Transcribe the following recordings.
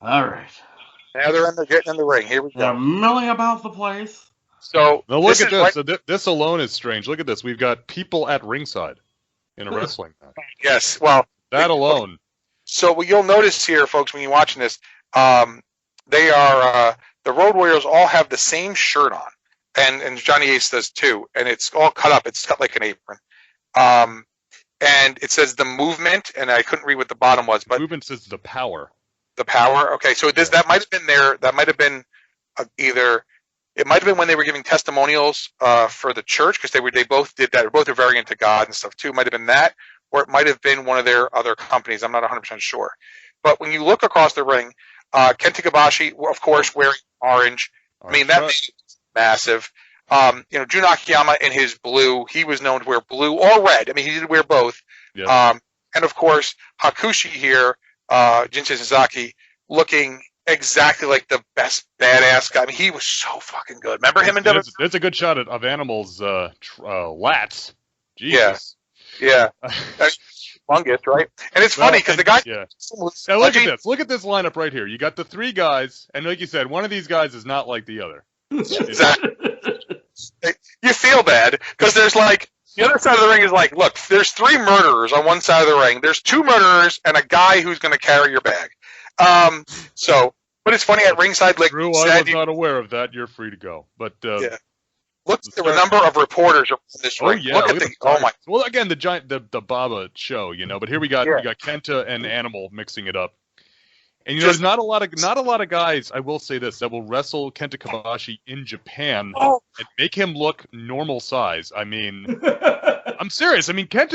All right. Now they're getting in the ring. Here we They're go. milling about the place. So Now look at is this. right. So this alone is strange. Look at this. We've got people at ringside in a wrestling match. Yes. Well, That alone. so what you'll notice here, folks, when you're watching this, they are the Road Warriors all have the same shirt on, and Johnny Ace does too, and it's all cut up. It's cut like an apron, and it says the movement, and I couldn't read what the bottom was, but Movement says the power. the power. Okay, so this that might have been there. That might have been either. It might have been when they were giving testimonials for the church, because they both did that. Both are very into God and stuff too. It might have been that, or it might have been one of their other companies. I'm not 100% sure. But when you look across the ring, Kenta Kobashi, of course, wearing orange. I mean, that is massive. Jun Akiyama in his blue, he was known to wear blue or red. I mean, he did wear both. Yeah. And of course, Hakushi here, Jinsei Shinzaki, looking exactly like the best badass guy. I mean, he was so fucking good. Remember him in WWE? There's a good shot of Animal's lats. Jesus. Yeah. Fungus, right? And it's funny because the guy. Yeah. Now look at this. Look at this lineup right here. You got the three guys, and like you said, one of these guys is not like the other. Exactly. You feel bad because there's like the other side of the ring is like, look, there's three murderers on one side of the ring. There's two murderers and a guy who's going to carry your bag. But it's funny at ringside, like Drew, I was not aware of that. You're free to go. But yeah. Look at the number of reporters on this ring. Yeah, look at the oh my. Well, again, the Baba show, But here we got Kenta and Animal mixing it up. And there's not a lot of guys. I will say this, that will wrestle Kenta Kobashi in Japan and make him look normal size. I mean, I'm serious. I mean, Kenta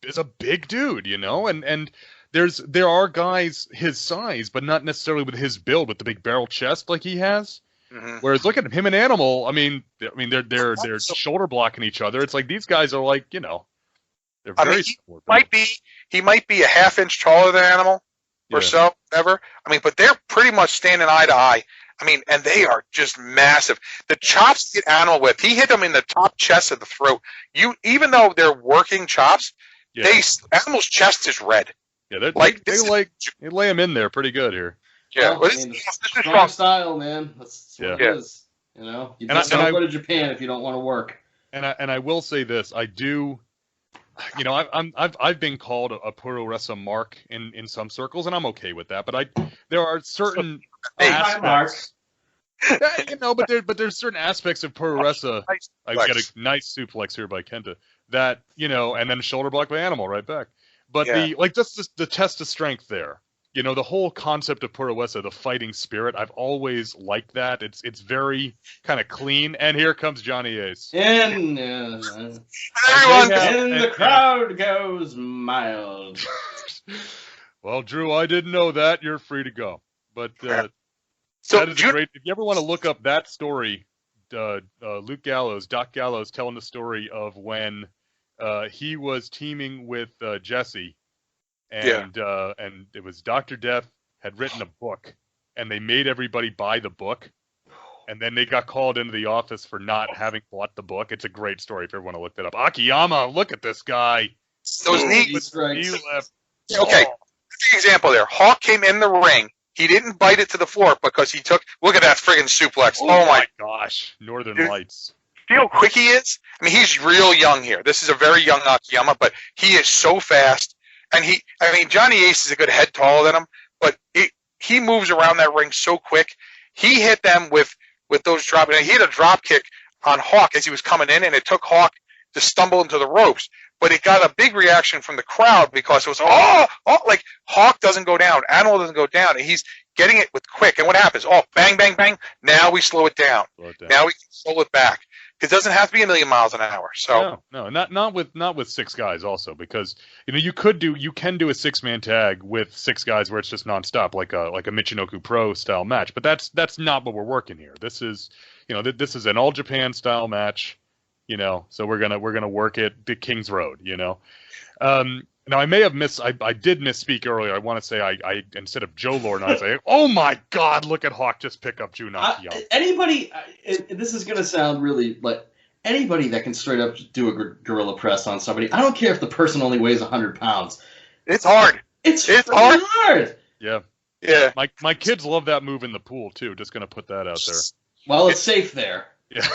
is a big dude, and there are guys his size, but not necessarily with his build, with the big barrel chest like he has. Mm-hmm. Whereas look at him and Animal. I mean, they're shoulder blocking each other. It's like these guys are like, they're very similar. He might be a half-inch taller than Animal. Or so, whatever. I mean, but they're pretty much standing eye to eye. I mean, and they are just massive. The chops he hit Animal with, he hit them in the top chest of the throat. Even though they're working chops, Animal's chest is red. Yeah, they lay him in there pretty good here. Yeah, well, this is strong style, man. That's what it is. You just don't go to Japan if you don't want to work. And I will say this, I do. I've been called a puro wrestler mark in some circles, and I'm okay with that. But there are certain aspects. But there's certain aspects of puro wrestler. I get a nice suplex here by Kenta that and then shoulder block by Animal right back. But the test of strength there. The whole concept of puro wrestler, the fighting spirit, I've always liked that. It's very kind of clean. And here comes Johnny Ace. And the crowd goes mild. Well, Drew, I didn't know that. You're free to go. But that is great. If you ever want to look up that story, Doc Gallows telling the story of when he was teaming with Jesse. And it was Dr. Death had written a book, and they made everybody buy the book, and then they got called into the office for not having bought the book. It's a great story if you ever want to look that up. Akiyama, look at this guy. Those knees. Okay, example there. Hawk came in the ring. He didn't bite it to the floor because he took. Look at that friggin' suplex. Oh my gosh, Northern Lights. See how quick he is? I mean, he's real young here. This is a very young Akiyama, but he is so fast. And Johnny Ace is a good head taller than him, but he moves around that ring so quick. He hit them with those drop. And he hit a drop kick on Hawk as he was coming in, and it took Hawk to stumble into the ropes. But it got a big reaction from the crowd because it was like Hawk doesn't go down, Animal doesn't go down, and he's getting it with quick. And what happens? Oh, bang, bang, bang. Now we slow it down. Now we can slow it back. It doesn't have to be 1,000,000 miles an hour. So no, not with six guys also, because you can do a 6-man tag with 6 guys where it's just nonstop like a Michinoku Pro style match, but that's not what we're working here. This is this is an all Japan style match, so we're gonna work it the King's Road, Now I may have I did misspeak earlier. I want to say I instead of Joe Lord, I say, oh my God, look at Hawk just pick up Jun Akiyama. Anybody, this is gonna sound really like anybody that can straight up do a gorilla press on somebody. I don't care if the person only weighs 100 pounds. It's hard. It's hard. Yeah. Yeah. My kids love that move in the pool too. Just gonna put that out there. Well, it's safe there. Yeah.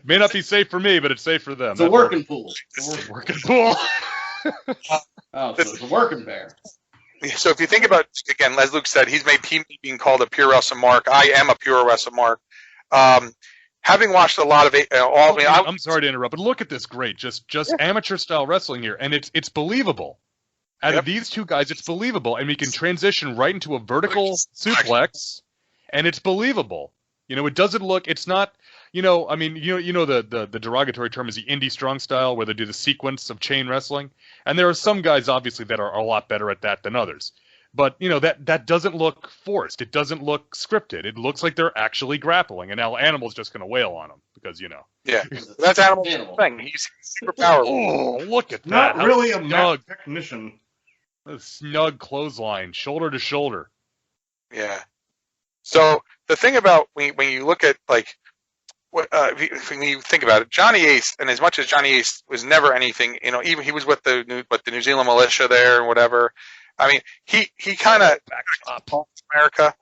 May not be safe for me, but it's safe for them. It's a working pool. It's a working pool. Oh, so it's a working bear. So if you think about, again, as Luke said, he's made Team being called a pure wrestling mark. I am a pure wrestling mark. Having watched a lot of it, I'm sorry to interrupt, but look at this great, just amateur style wrestling here, and it's believable. Out of these two guys, it's believable, and we can transition right into a vertical suplex, and it's believable. It doesn't look. It's not. The derogatory term is the indie strong style, where they do the sequence of chain wrestling, and there are some guys obviously that are a lot better at that than others. But that doesn't look forced. It doesn't look scripted. It looks like they're actually grappling, and now Animal's just going to wail on them because Yeah, that's Animal's thing. He's super powerful. Oh, look at that! Not really a snug technician. A snug clothesline, shoulder to shoulder. Yeah. So the thing about when you look at when you think about it, Johnny Ace, and as much as Johnny Ace was never anything, even he was with the New Zealand militia there and whatever. I mean, he kind of America.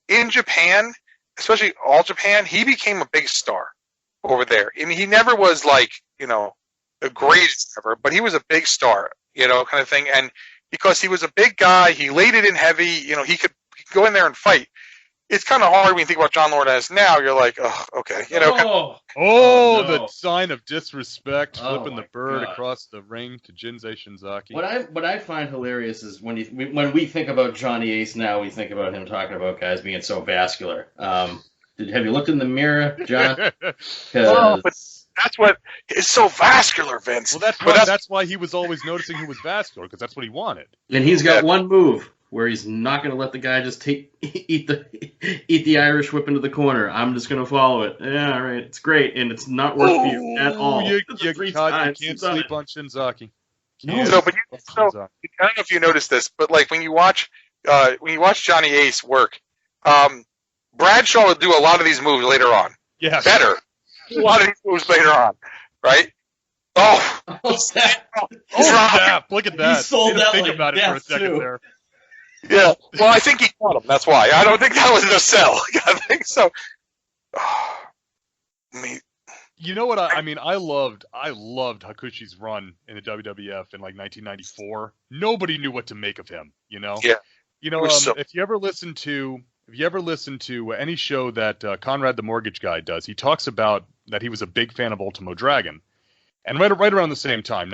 In Japan, especially All Japan, he became a big star over there. I mean, he never was the greatest ever, but he was a big star, kind of thing. And because he was a big guy, he laid it in heavy. He could go in there and fight. It's kind of hard when you think about John Laurinaitis now. You're like, oh, okay, no. The sign of disrespect, flipping the bird across the ring to Jinsei Shinzaki. What I find hilarious is when we think about Johnny Ace now, we think about him talking about guys being so vascular. Have you looked in the mirror, John? But that's what is so vascular, Vince. Well, that's why he was always noticing who was vascular, because that's what he wanted. And he's got one move where he's not going to let the guy just eat the Irish whip into the corner. I'm just going to follow it. Yeah, all right, it's great, and it's not worth for you at all. You can't sleep on Shinzaki. I don't know if you noticed this, but when you watch Johnny Ace work, Bradshaw would do a lot of these moves later on. Yeah, better. A lot of these moves later on, right? Oh, snap! Look at that. He sold that think about it for a second too. there. Yeah, well, I think he caught him. That's why. I don't think that was a sell. I think so. You know what? I loved Hakushi's run in the WWF in 1994. Nobody knew what to make of him. Yeah. If you ever listen to any show that Conrad the Mortgage Guy does, he talks about that he was a big fan of Ultimo Dragon. And right around the same time,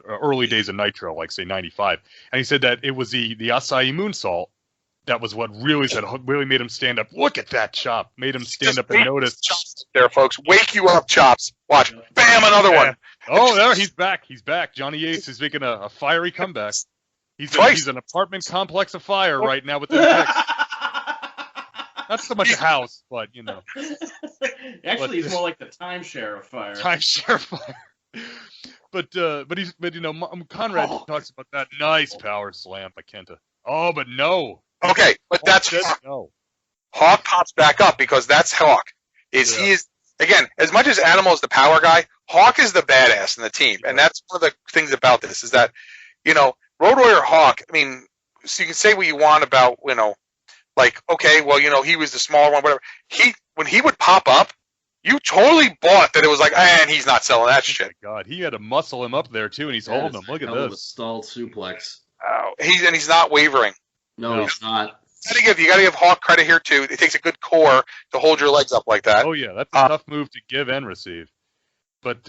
early days of Nitro, like say 95. And he said that it was the Acai Moonsault that was what really made him stand up. Look at that chop. Made him stand up and notice. Chops there, folks. Wake you up, Chops. Watch. Bam, another one. Oh, there, he's back. He's back. Johnny Ace is making a fiery comeback. He's an apartment complex of fire right now with them picks. Not so much a house, but Actually, he's more like the timeshare of fire. Timeshare of fire. But Conrad talks about that nice power slam by Kenta. Oh, but no. Okay, but that's Hawk. No. Hawk pops back up because that's Hawk. He is again, as much as Animal is the power guy, Hawk is the badass in the team, and that's one of the things about this is that Road Warrior Hawk. I mean, so you can say what you want about okay, well he was the smaller one, whatever. When he would pop up, you totally bought that it was and he's not selling that shit. Oh God, he had to muscle him up there too, and he's holding him. Look at this. A stalled suplex. Oh, he's not wavering. No, he's not. You gotta give Hawk credit here too. It takes a good core to hold your legs up like that. Oh yeah, that's a tough move to give and receive. But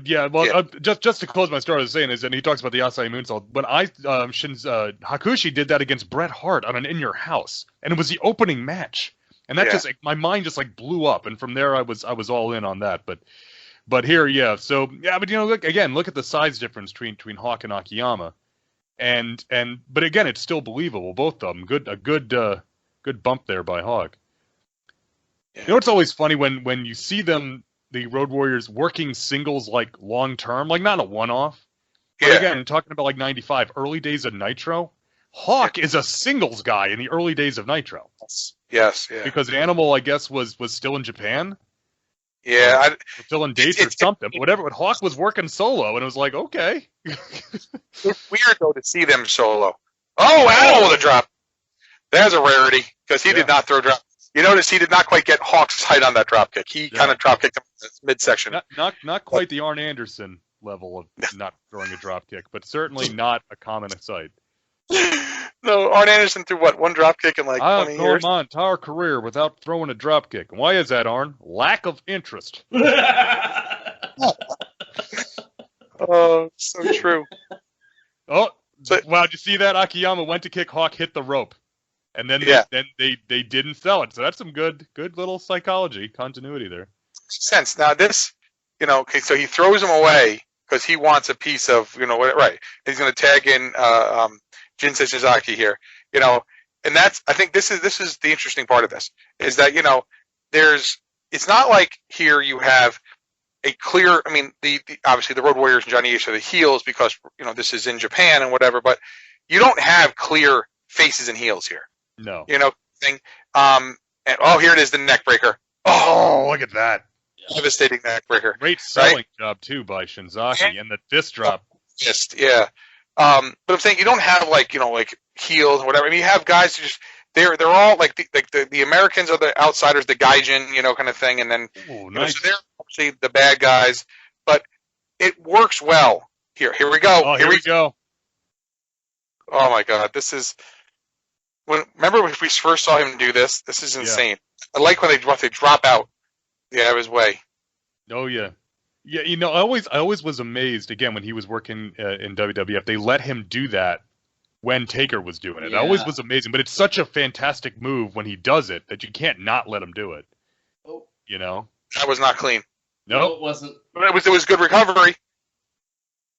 yeah, well, just to close my story, I was saying is, and he talks about the Acai Moonsault. When Hakushi did that against Bret Hart on an In Your House, and it was the opening match. And that just my mind just blew up, and from there I was all in on that. But here, yeah. So yeah, but look at the size difference between Hawk and Akiyama, but again, it's still believable. Both of them, good bump there by Hawk. Yeah. It's always funny when you see them, the Road Warriors working singles long term, not a one off. But again, talking about 95, early days of Nitro. Hawk is a singles guy in the early days of Nitro. Yes, yeah. Because Animal, I guess, was still in Japan. Yeah, still in dates or something. Whatever. But Hawk was working solo, and it was okay. It's weird though to see them solo. Oh, Animal with a drop. There's a rarity because he did not throw drop. You notice he did not quite get Hawk's height on that drop kick. He kind of drop kicked him in the midsection. Not quite the Arn Anderson level of not throwing a drop kick, but certainly not a common sight. No, Arn Anderson threw one drop kick in like 20 years. I've gone my entire career without throwing a drop kick. Why is that, Arn? Lack of interest. Oh, so true. Oh, wow! Did you see that? Akiyama went to kick Hawk, hit the rope, and then they didn't sell it. So that's some good little psychology continuity there. Makes sense. Now this, okay, so he throws him away because he wants a piece of, right? He's going to tag in Jinsei Shinzaki here, and that's, I think this is the interesting part of this is that it's not like here you have a clear, I mean, the obviously the Road Warriors and Johnny Ace are the heels because this is in Japan and whatever, but you don't have clear faces and heels here. No. Thing. And here it is, the neck breaker. Oh, look at that. Devastating neck breaker. Great selling job too by Shinzaki and the fist drop. Fist, yeah. But I'm saying you don't have like heels or whatever. I mean, you have guys who just they're all like the Americans are the outsiders, the gaijin, kind of thing, and then nice. So they're actually the bad guys. But it works well here. Here we go. Oh, here we go. Oh my God, this is. Remember when we first saw him do this? This is insane. Yeah. I like when they drop out out of his way. Oh yeah. Yeah, I always was amazed again when he was working in WWF. They let him do that when Taker was doing it. Yeah. I always was amazing, but it's such a fantastic move when he does it that you can't not let him do it. Oh. That was not clean. No, it wasn't. But it was good recovery.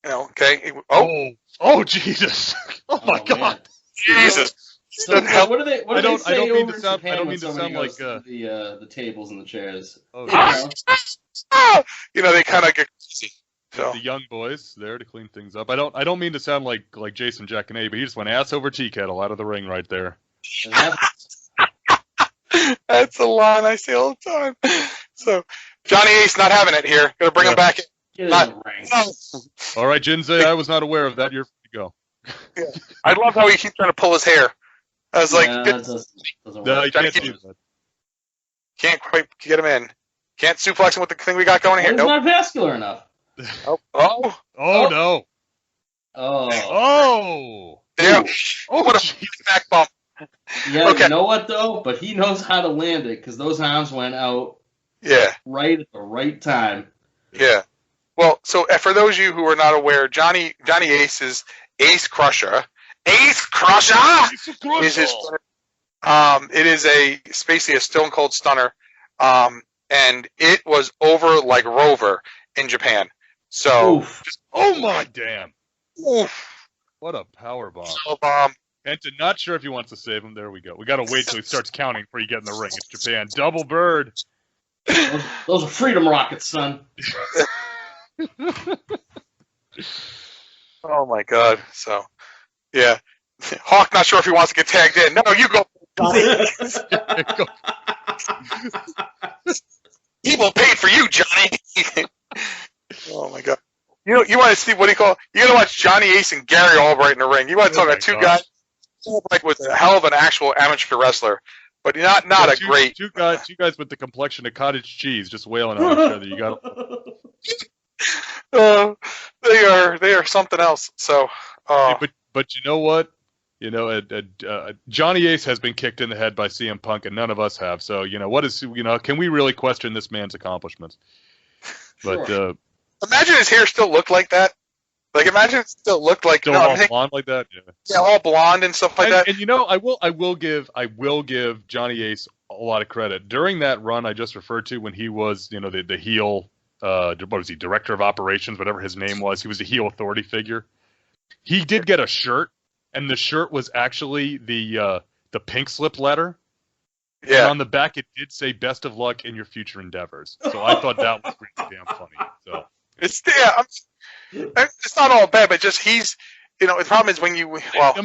Okay. Oh Jesus! Oh my God! Man. Jesus! So, what do they say over in Japan I don't mean when to somebody sound goes like to the tables and the chairs? Oh, they kind of get crazy. So. The young boys there to clean things up. I don't mean to sound like Jason Jackanay, but he just went ass over tea kettle out of the ring right there. That's a line I say all the time. So Johnny Ace not having it here. Gonna bring him back in. All right, Jinsei, I was not aware of that. You're free to go. Yeah. I love how he keeps trying to pull his hair. I was like, doesn't no, you can't do that. Can't quite get him in. Can't suplex him with the thing we got going here. He's not vascular enough. No. Yeah. What a back bump. Yeah, okay. You know what though? But he knows how to land it because those arms went out. Yeah. Right at the right time. Yeah. Well, so for those of you who are not aware, Johnny Ace's Ace Crusher. Ace Crusher is his. It is basically a Stone Cold Stunner, and it was over like Rover in Japan. So, oh my damn! Oof. What a power bomb! And not sure if he wants to save him. There we go. We got to wait till he starts counting before you get in the ring. It's Japan. Double bird. Those are freedom rockets, son. Oh my God! So, yeah, Hawk not sure if he wants to get tagged in. No, you go. People paid for you, Johnny. Oh my God! You want to see what you got to watch Johnny Ace and Gary Albright in the ring. You want to talk about two guys. Albright was a hell of an actual amateur wrestler, but not a great two guys with the complexion of cottage cheese, just wailing on each other. You got. They are something else. So, but you know what? Johnny Ace has been kicked in the head by CM Punk, and none of us have. So, can we really question this man's accomplishments? But imagine his hair still looked like that. Like, imagine it still looked like all blonde like that. Yeah, all blonde and stuff like that. And I will give Johnny Ace a lot of credit during that run I just referred to when he was the heel. What was he? Director of Operations, whatever his name was. He was a heel authority figure. He did get a shirt, and the shirt was actually the pink slip letter. Yeah. And on the back, it did say "Best of luck in your future endeavors." So I thought that was pretty damn funny. So it's not all bad, but just he's. The problem is when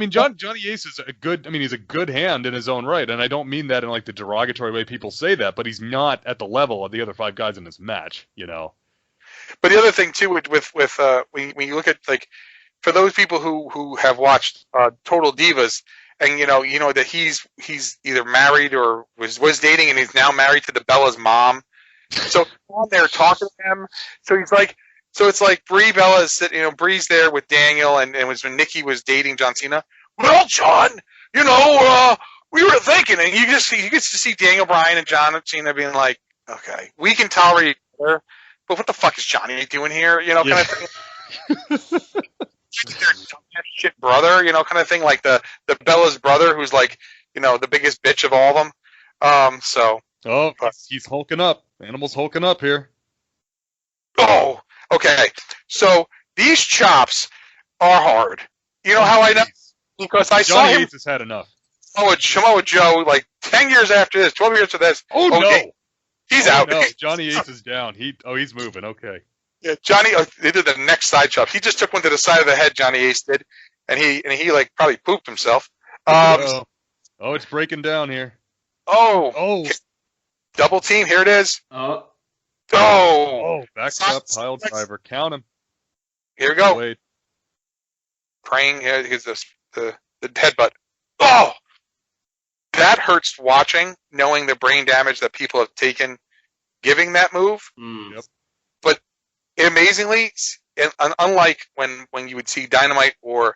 Johnny Ace is he's a good hand in his own right, and I don't mean that in like the derogatory way people say that, but he's not at the level of the other five guys in this match, But the other thing too, with when you look at like for those people who have watched Total Divas, and you know that he's either married or was dating, and he's now married to the Bella's mom. So they're talking to him. So he's like, so it's like Brie Bella is sitting, Brie's there with Daniel, and it was when Nikki was dating John Cena. Well, John, we were thinking, and you get to see Daniel Bryan and John Cena being like, okay, we can tolerate each other, but what the fuck is Johnny doing here? Kind of thing. Their shit brother, kind of thing, like the Bella's brother, who's like, the biggest bitch of all of them. He's hulking up. Animal's hulking up here. Oh, okay. So these chops are hard. You know how I know? Because I saw him. Johnny Ace has had enough. Samoa Joe, like 10 years after this, 12 years after this. Oh no, he's out. No. Johnny Ace is down. He's moving. Okay. Yeah, Johnny. They did the next side chop. He just took one to the side of the head. Johnny Ace did, and he like probably pooped himself. It's breaking down here. Oh. Double team. Here it is. Back up, pile driver. Count him. Here we go. Wait. Praying. Here's the headbutt. Oh, that hurts watching, knowing the brain damage that people have taken giving that move. Yep. But amazingly, unlike when you would see Dynamite or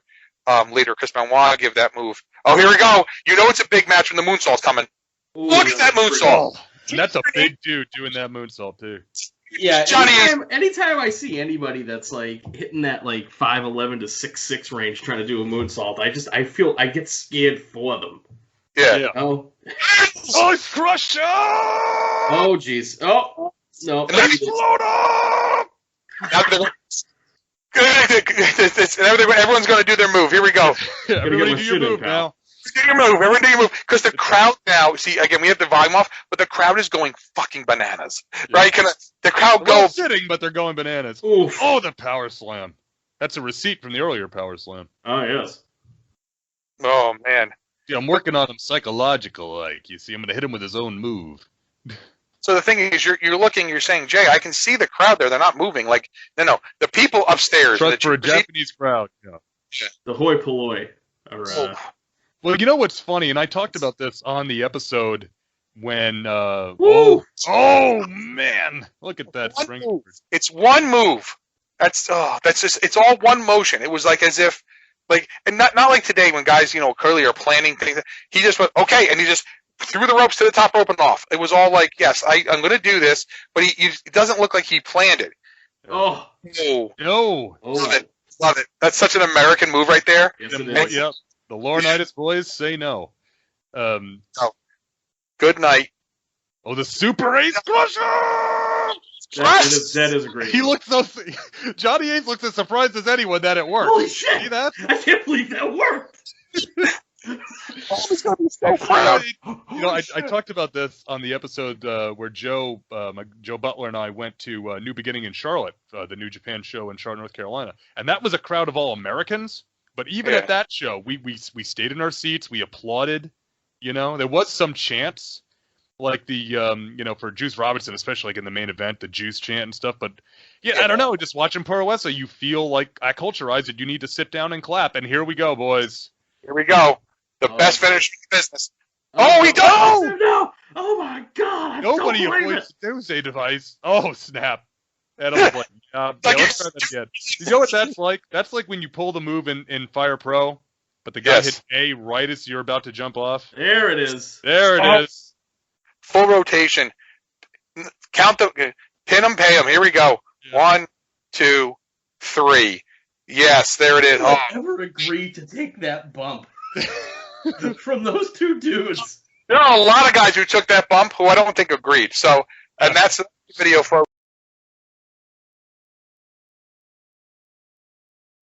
later Chris Benoit give that move. Oh, here we go. It's a big match when the moonsault's coming. Ooh, Look at that moonsault. And that's a big dude doing that moonsault too. Yeah, anytime I see anybody that's like hitting that like 5'11" to 6'6" range trying to do a moonsault, I get scared for them. Yeah. Oh, it's crushed! Oh, jeez. Oh, no. Explode up! Everyone's going to do their move. Here we go. Everybody do your move now. Everyone do your move. Because the crowd now, see, again, we have the volume off, but the crowd is going fucking bananas. Yeah. Right? The crowd goes sitting, but they're going bananas. Oof. Oh, the power slam. That's a receipt from the earlier power slam. Oh, yes. Oh, man. Yeah, I'm working on him psychological, like. You see, I'm going to hit him with his own move. So the thing is, you're looking, you're saying, Jay, I can see the crowd there. They're not moving. Like, no. The people upstairs. Trust for a Japanese crowd. Yeah. The hoi polloi. Well, you know what's funny, and I talked about this on the episode when. Man, look at that spring. It's one move. That's just. It's all one motion. It was like as if, like, and not like today when guys, Curly are planning things. He just went okay, and he just threw the ropes to the top rope and off. It was all like, yes, I'm going to do this, but it doesn't look like he planned it. Oh no! Love it. That's such an American move right there. Yes, it is. Yep. The Laurinaitis boys say no. Good night. Oh, the Super Ace Crusher! That is a great. He looks so. Johnny Ace looks as surprised as anyone that it worked. Holy shit! See that? I can't believe that worked. He's gonna be so proud. I talked about this on the episode where Joe Butler and I went to New Beginning in Charlotte, the New Japan show in Charlotte, North Carolina, and that was a crowd of all Americans. But even at that show, we stayed in our seats. We applauded. There was some chants, like the for Juice Robinson, especially like in the main event, the Juice chant and stuff. But I don't know. Just watching Pro Wrestling, you feel like acculturized that you need to sit down and clap. And here we go, boys. Here we go. The best finish in the business. He does! No! Oh my God! Nobody avoids the Doomsday device. Oh snap! Let's try that again. You know what that's like? That's like when you pull the move in Fire Pro, but the guy hits A right as you're about to jump off. There it is. There it is. Full rotation. Count pin them, pay them. Here we go. Yeah. 1, 2, 3. Yes, there it is. I never agreed to take that bump from those two dudes. There are a lot of guys who took that bump who I don't think agreed. So, and that's the video for.